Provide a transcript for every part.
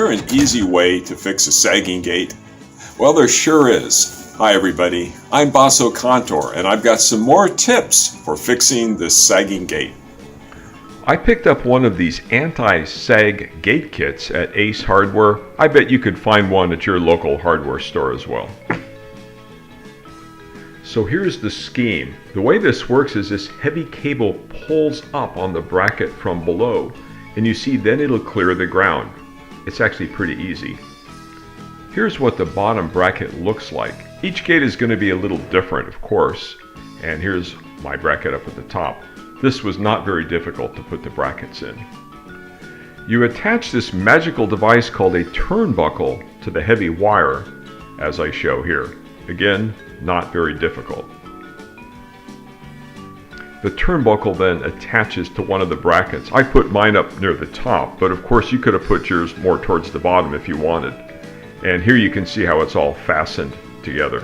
there an easy way to fix a sagging gate? Well, there sure is. Hi everybody, I'm Bassocantor, and I've got some more tips for fixing this sagging gate. I picked up one of these anti-sag gate kits at Ace Hardware. I bet you could find one at your local hardware store as well. So here's the scheme. The way this works is this heavy cable pulls up on the bracket from below, and you see then it'll clear the ground. It's actually pretty easy. Here's what the bottom bracket looks like. Each gate is going to be a little different, of course, and here's my bracket up at the top. This was not very difficult to put the brackets in. You attach this magical device called a turnbuckle to the heavy wire, as I show here. Again, not very difficult. The turnbuckle then attaches to one of the brackets. I put mine up near the top, but of course you could have put yours more towards the bottom if you wanted. And here you can see how it's all fastened together.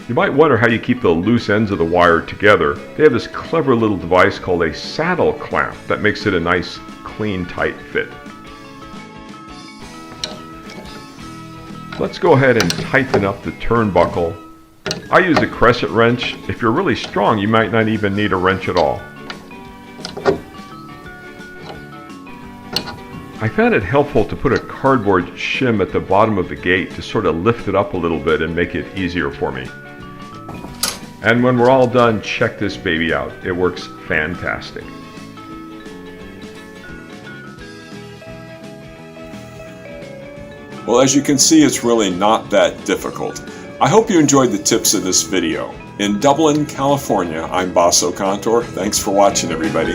You might wonder how you keep the loose ends of the wire together. They have this clever little device called a saddle clamp that makes it a nice, clean, tight fit. Let's go ahead and tighten up the turnbuckle. I use a crescent wrench. If you're really strong, you might not even need a wrench at all. I found it helpful to put a cardboard shim at the bottom of the gate to sort of lift it up a little bit and make it easier for me. And when we're all done, check this baby out. It works fantastic. Well, as you can see, it's really not that difficult. I hope you enjoyed the tips of this video. In Dublin, California, I'm Bassocantor. Thanks for watching, everybody.